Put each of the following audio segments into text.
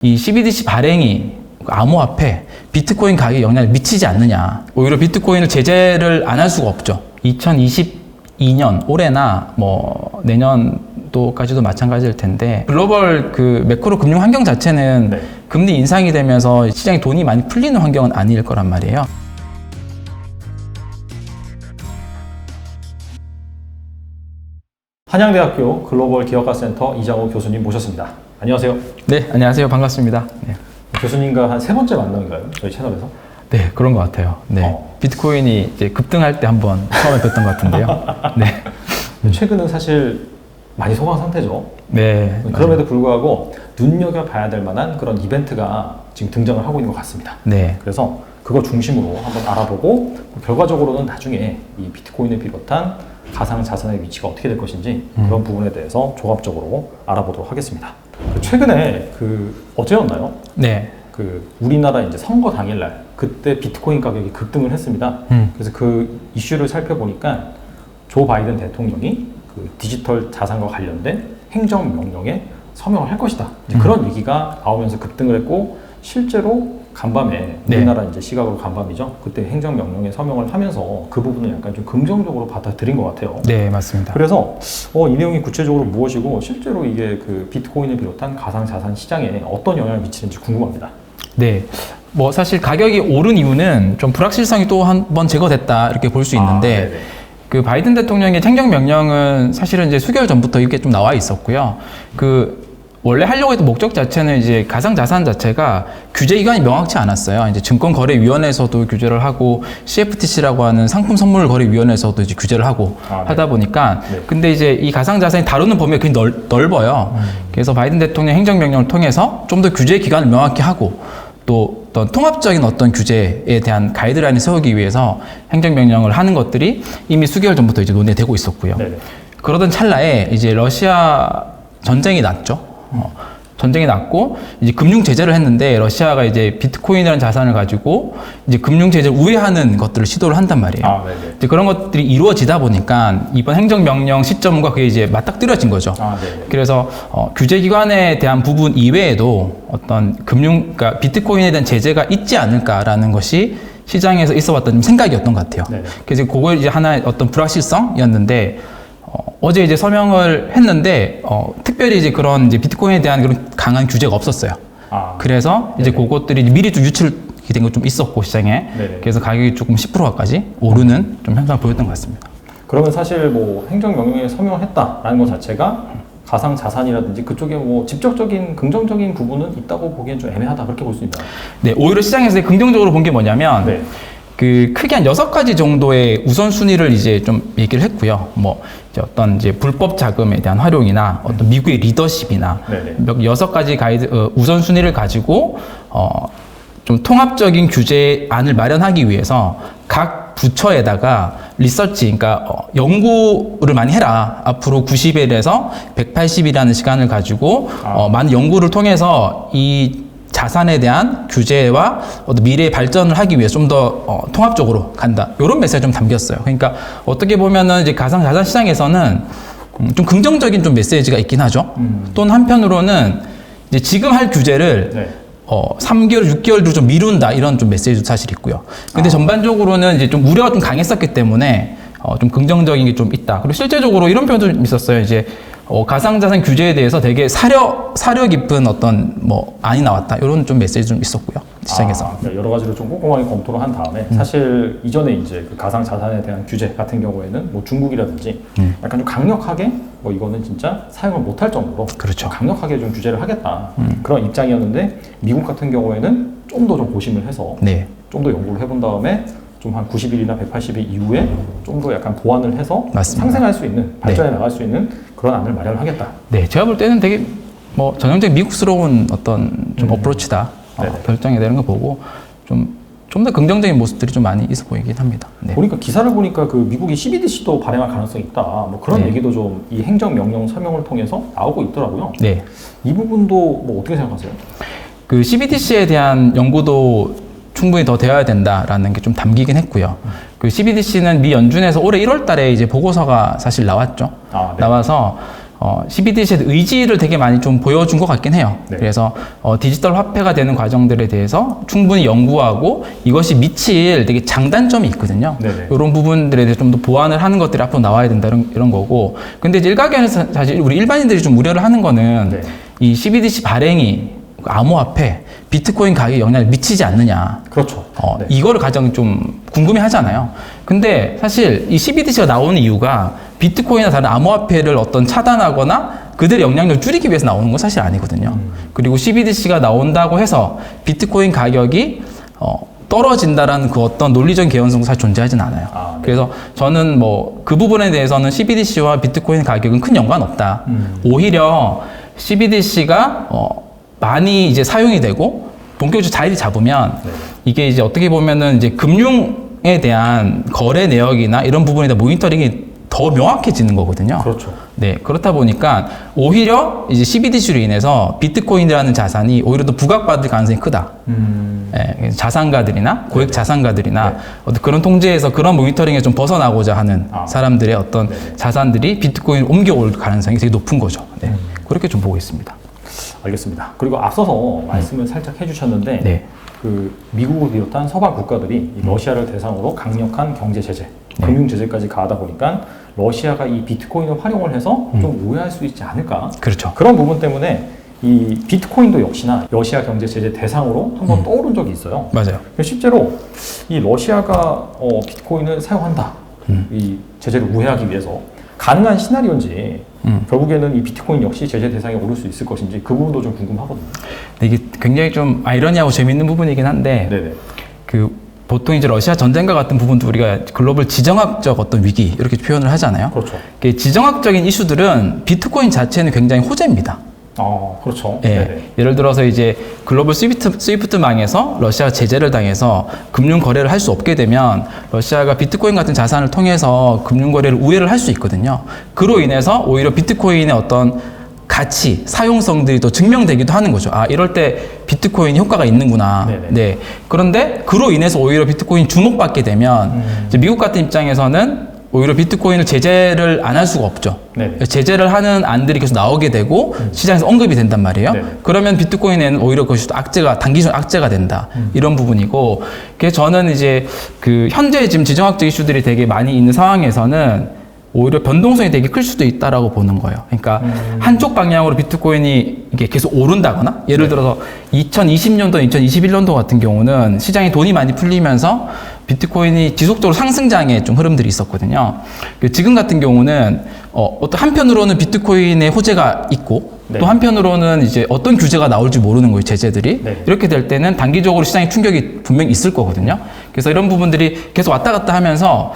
이 CBDC 발행이 암호화폐, 비트코인 가격에 영향을 미치지 않느냐. 오히려 비트코인을 제재를 안 할 수가 없죠. 2022년 올해나 뭐 내년도까지도 마찬가지일 텐데 글로벌 그 매크로 금융 환경 자체는 네. 금리 인상이 되면서 시장에 돈이 많이 풀리는 환경은 아닐 거란 말이에요. 한양대학교 글로벌 기업가센터 이장호 교수님 모셨습니다. 안녕하세요. 네, 안녕하세요. 반갑습니다. 네. 교수님과 한 세 번째 만남인가요? 저희 채널에서? 네, 그런 것 같아요. 네. 비트코인이 이제 급등할 때 한번 처음에 뵀던 것 같은데요. 네. 최근은 사실 많이 소강 상태죠. 네. 그럼에도 불구하고 눈여겨봐야 될 만한 그런 이벤트가 지금 등장을 하고 있는 것 같습니다. 네. 그래서 그거 중심으로 한번 알아보고 결과적으로는 나중에 이 비트코인을 비롯한 가상 자산의 위치가 어떻게 될 것인지 그런 부분에 대해서 종합적으로 알아보도록 하겠습니다. 최근에 어제였나요? 네. 우리나라 이제 선거 당일날 그때 비트코인 가격이 급등을 했습니다. 그래서 그 이슈를 살펴보니까 조 바이든 대통령이 그 디지털 자산과 관련된 행정명령에 서명을 할 것이다. 이제 그런 얘기가 나오면서 급등을 했고 실제로 간밤에 우리나라 이제 시각으로 간밤이죠. 그때 행정명령에 서명을 하면서 그 부분을 약간 좀 긍정적으로 받아들인 것 같아요. 네, 맞습니다. 그래서 이 내용이 구체적으로 무엇이고 실제로 이게 그 비트코인을 비롯한 가상자산 시장에 어떤 영향을 미치는지 궁금합니다. 네. 뭐 사실 가격이 오른 이유는 좀 불확실성이 또 한 번 제거됐다 이렇게 볼 수 있는데 그 바이든 대통령의 행정명령은 사실은 이제 수개월 전부터 이게 좀 나와 있었고요. 원래 하려고 했던 목적 자체는 이제 가상자산 자체가 규제 기관이 명확치 않았어요. 이제 증권거래위원회에서도 규제를 하고 CFTC라고 하는 상품선물거래위원회에서도 이제 규제를 하고 하다 보니까 근데 이제 이 가상자산이 다루는 범위가 굉장히 넓어요. 그래서 바이든 대통령 행정명령을 통해서 좀 더 규제 기관을 명확히 하고 또 어떤 통합적인 어떤 규제에 대한 가이드라인을 세우기 위해서 행정명령을 하는 것들이 이미 수개월 전부터 이제 논의되고 있었고요. 그러던 찰나에 이제 러시아 전쟁이 났죠. 전쟁이 났고 이제 금융 제재를 했는데 러시아가 이제 비트코인이라는 자산을 가지고 이제 금융 제재를 우회하는 것들을 시도를 한단 말이에요. 이제 그런 것들이 이루어지다 보니까 이번 행정명령 시점과 그게 이제 맞닥뜨려진 거죠. 그래서 규제 기관에 대한 부분 이외에도 어떤 그러니까 비트코인에 대한 제재가 있지 않을까라는 것이 시장에서 있어왔던 생각이었던 것 같아요. 그래서 그걸 이제 하나의 어떤 불확실성이었는데. 어제 이제 서명을 했는데 특별히 이제 그런 이제 비트코인에 대한 그런 강한 규제가 없었어요. 그래서 이제 그것들이 미리 좀 유출이 된 거 좀 있었고 시장에 그래서 가격이 조금 10%까지 오르는 좀 현상을 보였던 것 같습니다. 그러면 사실 뭐 행정명령에 서명을 했다라는 것 자체가 가상 자산이라든지 그쪽에 뭐 직접적인 긍정적인 부분은 있다고 보기엔 좀 애매하다 그렇게 볼 수 있나요? 네, 오히려 시장에서 긍정적으로 본 게 뭐냐면. 크게 한 6가지 정도의 우선순위를 이제 좀 얘기를 했고요. 뭐, 이제 어떤 이제 불법 자금에 대한 활용이나 어떤 미국의 리더십이나 6가지 우선순위를 가지고, 좀 통합적인 규제안을 마련하기 위해서 각 부처에다가 리서치, 그러니까 연구를 많이 해라. 앞으로 90일에서 180일이라는 시간을 가지고, 많은 연구를 통해서 이 자산에 대한 규제와 어떤 미래의 발전을 하기 위해 좀 더 통합적으로 간다. 이런 메시지가 좀 담겼어요. 그러니까 어떻게 보면은 이제 가상 자산 시장에서는 좀 긍정적인 좀 메시지가 있긴 하죠. 또는 한편으로는 이제 지금 할 규제를 3개월, 6개월도 좀 미룬다 이런 좀 메시지도 사실 있고요. 근데 전반적으로는 이제 좀 우려가 좀 강했었기 때문에 좀 긍정적인 게 좀 있다. 그리고 실제적으로 이런 표현도 좀 있었어요. 이제 가상자산 규제에 대해서 되게 사려 깊은 어떤 안이 나왔다. 이런 좀 메시지 좀 있었고요. 시장에서. 여러 가지로 좀 꼼꼼하게 검토를 한 다음에 사실 이전에 이제 그 가상자산에 대한 규제 같은 경우에는 뭐 중국이라든지 약간 좀 강력하게 이거는 진짜 사용을 못할 정도로 강력하게 좀 규제를 하겠다. 그런 입장이었는데 미국 같은 경우에는 좀 더 좀 고심을 해서 좀 더 연구를 해본 다음에 좀 한 90일이나 180일 이후에 좀 더 약간 보완을 해서 상생할 수 있는, 발전해 나갈 수 있는 그런 안을 마련하겠다. 네, 제가 볼 때는 되게 전형적인 미국스러운 어떤 좀 어프로치다. 결정이 되는 거 보고 좀 더 긍정적인 모습들이 좀 많이 있어 보이긴 합니다. 보니까 기사를 보니까 그 미국이 CBDC도 발행할 가능성이 있다. 뭐 그런 얘기도 좀 이 행정명령 서명을 통해서 나오고 있더라고요. 이 부분도 뭐 어떻게 생각하세요? 그 CBDC에 대한 연구도 충분히 더 되어야 된다라는 게 좀 담기긴 했고요. 그 CBDC는 미 연준에서 올해 1월 달에 이제 보고서가 사실 나왔죠. 나와서 CBDC의 의지를 되게 많이 좀 보여준 것 같긴 해요. 네. 그래서 디지털 화폐가 되는 과정들에 대해서 충분히 연구하고 이것이 미칠 되게 장단점이 있거든요. 네네. 이런 부분들에 대해서 좀 더 보완을 하는 것들이 앞으로 나와야 된다 이런 거고. 근데 이제 일각에서 사실 우리 일반인들이 좀 우려를 하는 거는 네. 이 CBDC 발행이 암호화폐, 비트코인 가격에 영향을 미치지 않느냐. 그렇죠. 네. 이거를 가장 좀 궁금해 하잖아요. 근데 사실 이 CBDC가 나오는 이유가 비트코인이나 다른 암호화폐를 어떤 차단하거나 그들의 영향력을 줄이기 위해서 나오는 건 사실 아니거든요. 그리고 CBDC가 나온다고 해서 비트코인 가격이 떨어진다라는 그 어떤 논리적인 개연성도 사실 존재하진 않아요. 아, 네. 그래서 저는 뭐 그 부분에 대해서는 CBDC와 비트코인 가격은 큰 연관 없다. 오히려 CBDC가 많이 이제 사용이 되고 본격적으로 자리를 잡으면 네. 이게 이제 어떻게 보면은 이제 금융에 대한 거래 내역이나 이런 부분에 대한 모니터링이 더 명확해지는 거거든요. 그렇죠. 네, 그렇다 보니까 오히려 이제 CBDC로 인해서 비트코인이라는 자산이 오히려 더 부각받을 가능성이 크다. 예, 자산가들이나 고액 자산가들이나 네. 어떤 그런 통제에서 그런 모니터링에 좀 벗어나고자 하는 사람들의 어떤 네. 자산들이 비트코인을 옮겨올 가능성이 되게 높은 거죠. 네, 그렇게 좀 보고 있습니다. 알겠습니다. 그리고 앞서서 말씀을 살짝 해주셨는데 네. 그 미국을 비롯한 서방 국가들이 이 러시아를 대상으로 강력한 경제 제재, 금융 제재까지 가하다 보니까 러시아가 이 비트코인을 활용을 해서 좀 오해할 수 있지 않을까? 그렇죠. 그런 부분 때문에 이 비트코인도 역시나 러시아 경제 제재 대상으로 한번 떠오른 적이 있어요. 맞아요. 실제로 이 러시아가 비트코인을 사용한다, 이 제재를 우회하기 위해서 가능한 시나리오인지 결국에는 이 비트코인 역시 제재 대상에 오를 수 있을 것인지 그 부분도 좀 궁금하거든요. 이게 굉장히 좀 아이러니하고 재밌는 부분이긴 한데 네네. 그 보통 이제 러시아 전쟁과 같은 부분도 우리가 글로벌 지정학적 어떤 위기 이렇게 표현을 하잖아요. 그렇죠. 그 지정학적인 이슈들은 비트코인 자체는 굉장히 호재입니다. 그렇죠. 예, 네네. 예를 들어서 이제 글로벌 스위프트망에서 러시아가 제재를 당해서 금융 거래를 할 수 없게 되면 러시아가 비트코인 같은 자산을 통해서 금융 거래를 우회를 할 수 있거든요. 그로 인해서 오히려 비트코인의 어떤 가치, 사용성들이 또 증명되기도 하는 거죠. 아, 이럴 때 비트코인이 효과가 있는구나. 네네. 네. 그런데 그로 인해서 오히려 비트코인이 주목받게 되면 이제 미국 같은 입장에서는 오히려 비트코인을 제재를 안 할 수가 없죠. 네네. 제재를 하는 안들이 계속 나오게 되고 시장에서 언급이 된단 말이에요. 네네. 그러면 비트코인에는 오히려 그것이 또 악재가 단기적 악재가 된다. 이런 부분이고, 그래서 저는 이제 그 현재 지금 지정학적 이슈들이 되게 많이 있는 상황에서는 오히려 변동성이 되게 클 수도 있다라고 보는 거예요. 그러니까 한쪽 방향으로 비트코인이 이게 계속 오른다거나, 예를 들어서 2020년도, 2021년도 같은 경우는 시장에 돈이 많이 풀리면서 비트코인이 지속적으로 상승장의 좀 흐름들이 있었거든요. 지금 같은 경우는 어떤 한편으로는 비트코인의 호재가 있고 네. 또 한편으로는 이제 어떤 규제가 나올지 모르는 거예요, 제재들이. 네. 이렇게 될 때는 단기적으로 시장에 충격이 분명히 있을 거거든요. 그래서 이런 부분들이 계속 왔다 갔다 하면서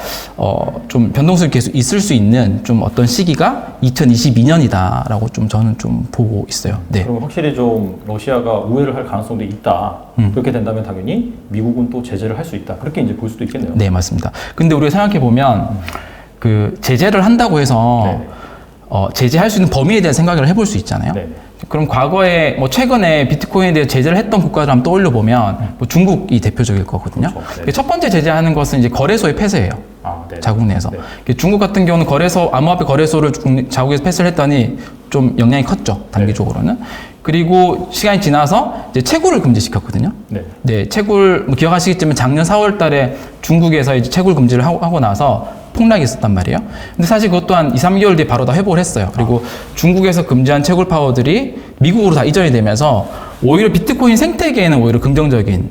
좀 변동성이 계속 있을 수 있는 좀 어떤 시기가 2022년이다라고 좀 저는 좀 보고 있어요. 네. 그럼 확실히 좀 러시아가 우회를 할 가능성도 있다. 그렇게 된다면 당연히 미국은 또 제재를 할 수 있다. 그렇게 이제 볼 수도 있겠네요. 네, 맞습니다. 근데 우리가 생각해 보면 그 제재를 한다고 해서 네네. 제재할 수 있는 범위에 대한 생각을 해볼 수 있잖아요. 네네. 그럼 과거에 뭐 최근에 비트코인에 대해 제재를 했던 국가들 한번 떠올려 보면 뭐 중국이 대표적일 거거든요. 그렇죠. 네. 첫 번째 제재하는 것은 이제 거래소의 폐쇄예요. 네. 자국 내에서. 네. 중국 같은 경우는 거래소, 암호화폐 거래소를 자국에서 폐쇄를 했더니 좀 영향이 컸죠. 단기적으로는. 그리고 시간이 지나서 이제 채굴을 금지시켰거든요. 네. 네, 채굴, 뭐 기억하시겠지만 작년 4월 달에 중국에서 이제 채굴 금지를 하고 나서 폭락이 있었단 말이에요. 근데 사실 그것도 한 2, 3개월 뒤에 바로 다 회복을 했어요. 그리고 중국에서 금지한 채굴 파워들이 미국으로 다 이전이 되면서 오히려 비트코인 생태계에는 오히려 긍정적인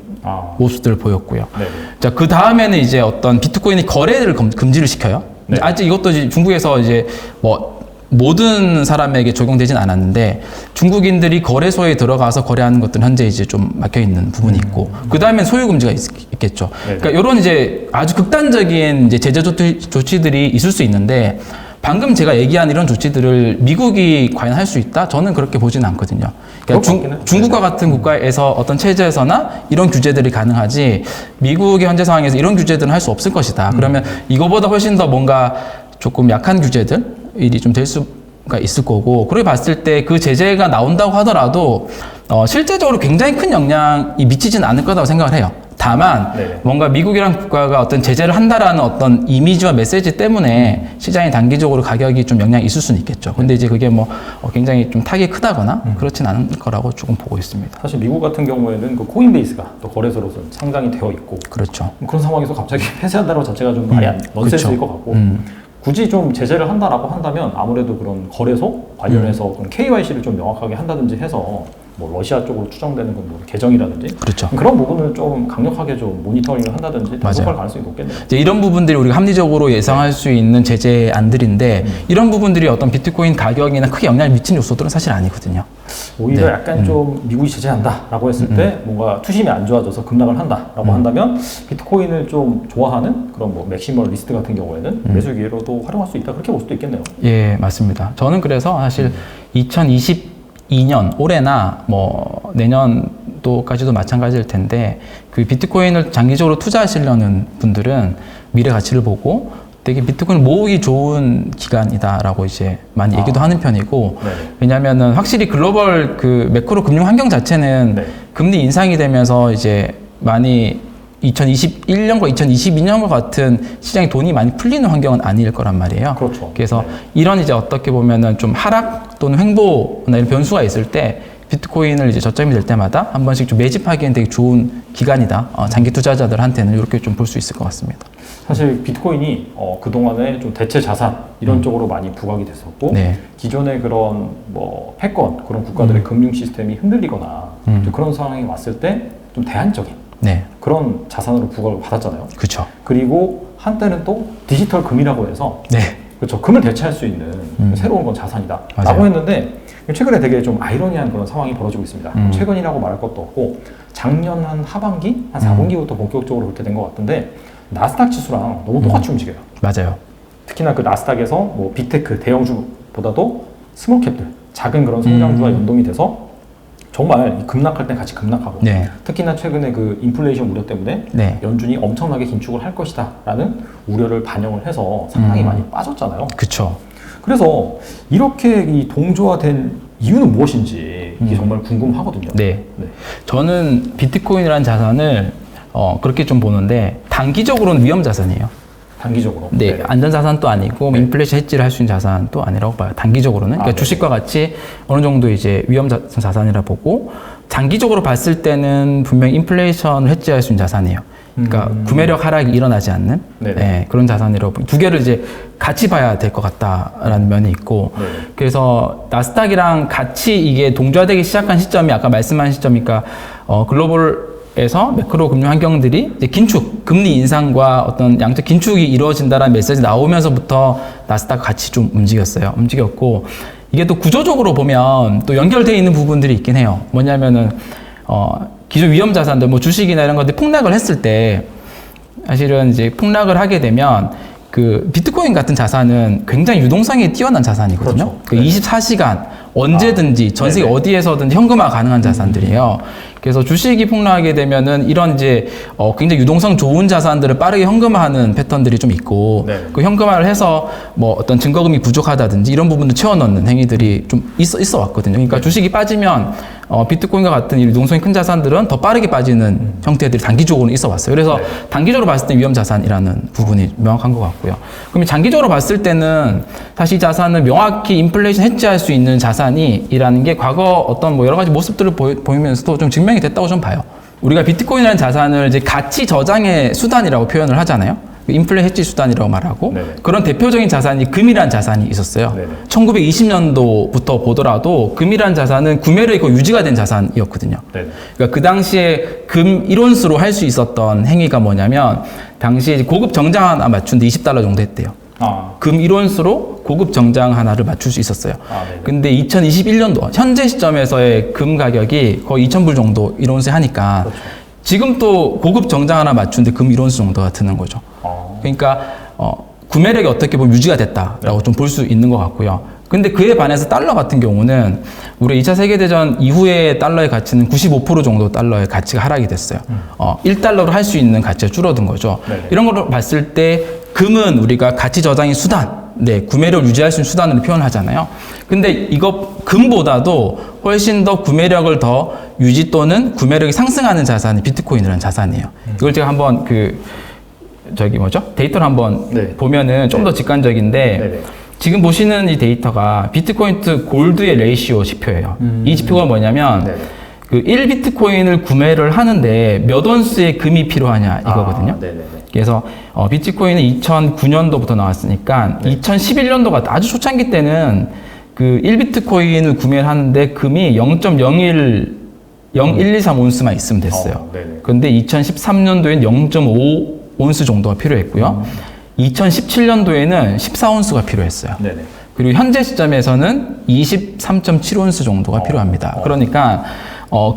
모습들을 보였고요. 네. 자, 그 다음에는 이제 어떤 비트코인의 거래를 금지를 시켜요. 네. 아직 이것도 이제 중국에서 이제 뭐 모든 사람에게 적용되진 않았는데 중국인들이 거래소에 들어가서 거래하는 것들은 현재 이제 좀 막혀 있는 부분이 있고 그 다음엔 소유 금지가 있겠죠. 네네. 그러니까 이런 이제 아주 극단적인 이제 제재 조치들이 있을 수 있는데 방금 제가 얘기한 이런 조치들을 미국이 과연 할 수 있다? 저는 그렇게 보지는 않거든요. 그러니까 중국과 같은 국가에서 어떤 체제에서나 이런 규제들이 가능하지 미국의 현재 상황에서 이런 규제들은 할 수 없을 것이다. 그러면 이거보다 훨씬 더 뭔가 조금 약한 규제들이 좀 될 수가 있을 거고, 그렇게 봤을 때 그 제재가 나온다고 하더라도 실제적으로 굉장히 큰 영향이 미치지는 않을 거라고 생각을 해요. 다만 네네. 뭔가 미국이란 국가가 어떤 제재를 한다라는 어떤 이미지와 메시지 때문에 시장이 단기적으로 가격이 좀 영향이 있을 수는 있겠죠. 근데 이제 그게 뭐 굉장히 좀 타격이 크다거나 그렇진 않을 거라고 조금 보고 있습니다. 사실 미국 같은 경우에는 그 코인베이스가 또 거래소로서 상장이 되어 있고 그렇죠. 그런 상황에서 갑자기 폐쇄한다는 자체가 좀 말이 안 넌센스일 것 같고 굳이 좀 제재를 한다라고 한다면 아무래도 그런 거래소 관련해서 그런 KYC를 좀 명확하게 한다든지 해서 뭐 러시아 쪽으로 추정되는 뭐 계정이라든지 그렇죠. 그런 부분을 좀 강력하게 좀 모니터링을 한다든지 단속할 맞아요. 가능성이 높겠네요. 이제 이런 부분들이 우리가 합리적으로 예상할 수 있는 제재안들인데 이런 부분들이 어떤 비트코인 가격이나 크게 영향을 미치는 요소들은 사실 아니거든요. 오히려 네. 약간 좀 미국이 제재한다라고 했을 때 뭔가 투심이 안 좋아져서 급락을 한다라고 한다면 비트코인을 좀 좋아하는 그런 뭐 맥시멀 리스트 같은 경우에는 매수 기회로도 활용할 수 있다 그렇게 볼 수도 있겠네요. 예, 맞습니다. 저는 그래서 사실 2022년 올해나 뭐 내년도까지도 마찬가지일 텐데 그 비트코인을 장기적으로 투자하시려는 분들은 미래 가치를 보고 되게 비트코인 모으기 좋은 기간이다라고 이제 많이 얘기도 하는 편이고 네. 왜냐하면은 확실히 글로벌 그 매크로 금융 환경 자체는 네. 금리 인상이 되면서 이제 많이 2021년과 2022년과 같은 시장에 돈이 많이 풀리는 환경은 아닐 거란 말이에요. 그렇죠. 그래서 네. 이런 이제 어떻게 보면은 좀 하락 또는 횡보나 이런 변수가 있을 때 비트코인을 이제 저점이 될 때마다 한 번씩 좀 매집하기엔 되게 좋은 기간이다. 장기 투자자들한테는 이렇게 좀 볼 수 있을 것 같습니다. 사실 비트코인이 그동안에 좀 대체 자산 이런 쪽으로 많이 부각이 됐었고 네. 기존의 그런 뭐 패권 그런 국가들의 금융 시스템이 흔들리거나 또 그런 상황이 왔을 때 좀 대안적인 네, 그런 자산으로 부각을 받았잖아요. 그렇죠. 그리고 한때는 또 디지털 금이라고 해서 네, 그렇죠. 금을 대체할 수 있는 새로운 건 자산이다 맞아요. 라고 했는데 최근에 되게 좀 아이러니한 그런 상황이 벌어지고 있습니다. 최근이라고 말할 것도 없고 작년 한 하반기, 한 4분기부터 본격적으로 그렇게 된 것 같은데 나스닥 지수랑 너무 똑같이 움직여요. 맞아요. 특히나 그 나스닥에서 뭐 빅테크 대형주보다도 스몰캡들 작은 그런 성장주와 연동이 돼서 정말 이 급락할 때 같이 급락하고 네. 특히나 최근에 그 인플레이션 우려 때문에 네. 연준이 엄청나게 긴축을 할 것이다 라는 우려를 반영을 해서 상당히 많이 빠졌잖아요. 그렇죠. 그래서 이렇게 이 동조화된 이유는 무엇인지 이게 정말 궁금하거든요. 네. 저는 비트코인이라는 자산을 그렇게 좀 보는데 단기적으로는 위험 자산이에요. 단기적으로. 네, 네네. 안전자산도 아니고 인플레이션 해지를 할 수 있는 자산도 아니라고 봐요. 단기적으로는. 그러니까 네. 주식과 같이 어느 정도 이제 위험 자산이라 보고 장기적으로 봤을 때는 분명히 인플레이션을 해지할 수 있는 자산이에요. 그러니까 구매력 하락이 일어나지 않는 네네. 네, 그런 자산이라고 두 개를 이제 같이 봐야 될 것 같다라는 면이 있고 네네. 그래서 나스닥이랑 같이 이게 동조화되기 시작한 시점이 아까 말씀한 시점이니까 글로벌에서 매크로 금융 환경들이 이제 긴축, 금리 인상과 어떤 양적 긴축이 이루어진다라는 메시지 나오면서부터 나스닥 같이 좀 움직였고 이게 또 구조적으로 보면 또 연결되어 있는 부분들이 있긴 해요. 뭐냐면은 기존 위험 자산들, 뭐 주식이나 이런 것들이 폭락을 했을 때 사실은 이제 폭락을 하게 되면 그 비트코인 같은 자산은 굉장히 유동성이 뛰어난 자산이거든요. 그렇죠. 그 24시간 언제든지 전 세계 네네. 어디에서든지 현금화 가능한 자산들이에요. 그래서 주식이 폭락하게 되면은 이런 이제 굉장히 유동성 좋은 자산들을 빠르게 현금화하는 패턴들이 좀 있고 네. 그 현금화를 해서 뭐 어떤 증거금이 부족하다든지 이런 부분을 채워넣는 행위들이 좀 있어 왔거든요. 그러니까 주식이 빠지면 비트코인과 같은 이 유동성이 큰 자산들은 더 빠르게 빠지는 형태들이 단기적으로는 있어 왔어요. 그래서 단기적으로 봤을 때 위험 자산이라는 부분이 명확한 것 같고요. 그럼 장기적으로 봤을 때는 사실 이 자산을 명확히 인플레이션 해지할 수 있는 자산이라는 게 과거 어떤 뭐 여러 가지 모습들을 보이면서도 좀 증명이 됐다고 좀 봐요. 우리가 비트코인이라는 자산을 이제 가치 저장의 수단이라고 표현을 하잖아요. 인플레 해지 수단이라고 말하고 네네. 그런 대표적인 자산이 금이라는 자산이 있었어요. 네네. 1920년도부터 보더라도 금이라는 자산은 구매력이 거의 유지가 된 자산이었거든요. 네네. 그러니까 그 당시에 금 1온스로 할 수 있었던 행위가 뭐냐면 당시에 고급 정장 하나 맞추는데 $20 정도 했대요. 금 1온스로 고급 정장 하나를 맞출 수 있었어요. 네네. 근데 2021년도 현재 시점에서의 금 가격이 거의 2,000불 정도 1온스에 하니까 그렇죠. 지금 또 고급 정장 하나 맞추는데 금 1온스 정도가 드는 거죠. 그러니까 구매력이 어떻게 보면 유지가 됐다라고 좀 볼 수 있는 것 같고요. 근데 그에 반해서 달러 같은 경우는 우리 2차 세계대전 이후에 달러의 가치는 95% 정도 달러의 가치가 하락이 됐어요. 1달러로 할 수 있는 가치가 줄어든 거죠. 네네. 이런 걸 봤을 때 금은 우리가 가치 저장의 수단, 구매력을 유지할 수 있는 수단으로 표현하잖아요. 근데 이거 금보다도 훨씬 더 구매력을 더 유지 또는 구매력이 상승하는 자산이 비트코인이라는 자산이에요. 이걸 제가 한번 데이터를 한번 네. 보면은 좀 더 직관적인데 네네. 지금 보시는 이 데이터가 비트코인 투 골드의 레이시오 지표예요. 이 지표가 뭐냐면 네네. 그 1비트코인을 구매를 하는데 몇 온스의 금이 필요하냐 이거거든요. 네네네. 그래서 비트코인은 2009년도부터 나왔으니까 네. 2011년도가 아주 초창기 때는 그 1비트코인을 구매를 하는데 금이 0.0123 온스만 있으면 됐어요. 네네. 그런데 2013년도엔 0.5 온스 정도가 필요했고요. 2017년도에는 14온스가 필요했어요. 네네. 그리고 현재 시점에서는 23.7온스 정도가 필요합니다. 그러니까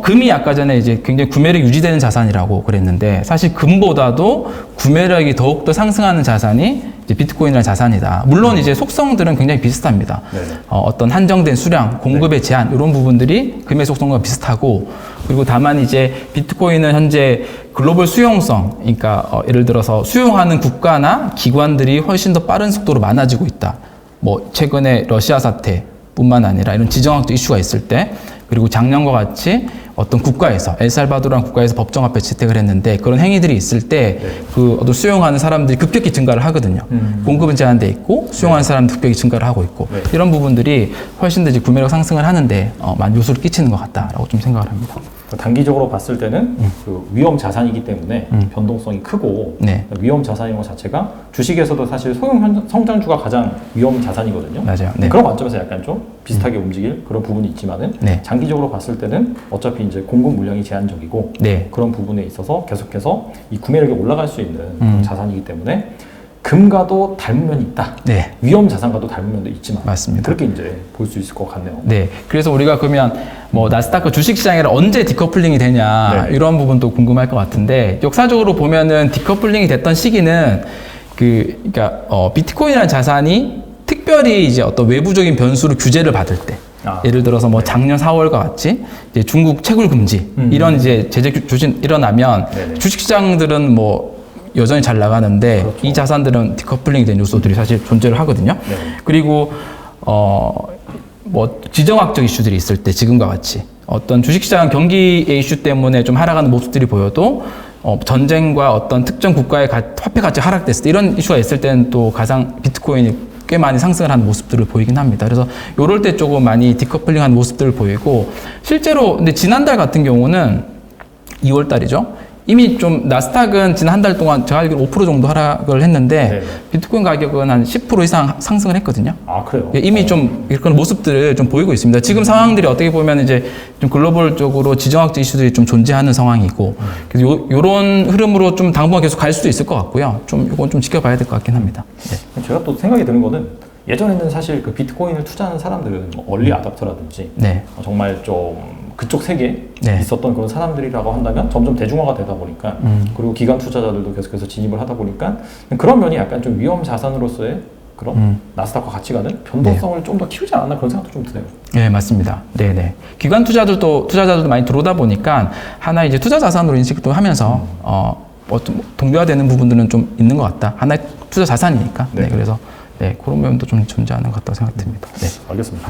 금이 아까 전에 이제 굉장히 구매력이 유지되는 자산이라고 그랬는데 사실 금보다도 구매력이 더욱더 상승하는 자산이 이제 비트코인이라는 자산이다. 물론 이제 속성들은 굉장히 비슷합니다. 네네. 어떤 한정된 수량, 공급의 제한 이런 부분들이 금의 속성과 비슷하고 그리고 다만 이제 비트코인은 현재 글로벌 수용성, 그러니까 예를 들어서 수용하는 국가나 기관들이 훨씬 더 빠른 속도로 많아지고 있다. 뭐 최근에 러시아 사태뿐만 아니라 이런 지정학적 이슈가 있을 때 그리고 작년과 같이 어떤 국가에서 엘살바도르라는 국가에서 법정 앞에 채택을 했는데 그런 행위들이 있을 때 그 어떤 수용하는 사람들이 급격히 증가를 하거든요. 공급은 제한돼 있고 수용하는 사람도 급격히 증가를 하고 있고 네. 이런 부분들이 훨씬 더 이제 구매력 상승을 하는데 많은 요소를 끼치는 것 같다라고 좀 생각을 합니다. 단기적으로 봤을 때는 그 위험 자산이기 때문에 변동성이 크고 네. 위험 자산인 것 자체가 주식에서도 사실 소형 성장주가 가장 위험 자산이거든요. 맞아요. 네. 그런 관점에서 약간 좀 비슷하게 움직일 그런 부분이 있지만은 네. 장기적으로 봤을 때는 어차피 이제 공급 물량이 제한적이고 네. 그런 부분에 있어서 계속해서 이 구매력이 올라갈 수 있는 그런 자산이기 때문에 금과도 닮은 면이 있다. 네. 위험 자산과도 닮은 면도 있지만 맞습니다. 그렇게 이제 볼 수 있을 것 같네요. 네. 그래서 우리가 그러면 뭐 나스다크 주식시장이랑 언제 디커플링이 되냐 네. 이런 부분도 궁금할 것 같은데 역사적으로 보면은 디커플링이 됐던 시기는 그러니까 비트코인이라는 자산이 특별히 이제 어떤 외부적인 변수로 규제를 받을 때 예를 들어서 뭐 작년 4월과 같이 이제 중국 채굴 금지 이런 이제 제재 조진 일어나면 네네. 주식시장들은 뭐 여전히 잘 나가는데 그렇죠. 이 자산들은 디커플링이 된 요소들이 사실 존재를 하거든요. 네. 그리고 뭐 지정학적 이슈들이 있을 때 지금과 같이 어떤 주식시장 경기의 이슈 때문에 좀 하락하는 모습들이 보여도 전쟁과 어떤 특정 국가의 화폐 가치 하락됐을 때 이런 이슈가 있을 때는 또 가상 비트코인이 꽤 많이 상승을 하는 모습들을 보이긴 합니다. 그래서 요럴 때 조금 많이 디커플링한 모습들을 보이고 실제로 근데 지난달 같은 경우는 2월 달이죠. 이미 좀 나스닥은 지난 한 달 동안 제가 알기로 5% 정도 하락을 했는데 네. 비트코인 가격은 한 10% 이상 상승을 했거든요. 아 그래요? 이미 좀 그런 모습들을 좀 보이고 있습니다. 지금 상황들이 어떻게 보면 이제 좀 글로벌적으로 지정학적 이슈들이 좀 존재하는 상황이고 그래서 요런 흐름으로 좀 당분간 계속 갈 수도 있을 것 같고요. 좀 이건 좀 지켜봐야 될 것 같긴 합니다. 네. 제가 또 생각이 드는 거는 예전에는 사실 그 비트코인을 투자하는 사람들은 뭐 얼리 아답터라든지 네. 정말 좀 그쪽 세계에 네. 있었던 그런 사람들이라고 한다면 점점 대중화가 되다 보니까 그리고 기관 투자자들도 계속해서 진입을 하다 보니까 그런 면이 약간 좀 위험 자산으로서의 그런 나스닥과 같이 가는 변동성을 좀 더 키우지 않았나 그런 생각도 좀 드네요. 네, 맞습니다. 네네. 기관 투자자들도 많이 들어오다 보니까 하나의 이제 투자 자산으로 인식도 하면서 어떤 동료화되는 부분들은 좀 있는 것 같다. 하나의 투자 자산이니까. 네. 네, 그래서 네, 그런 면도 좀 존재하는 것 같다고 생각됩니다. 네. 알겠습니다.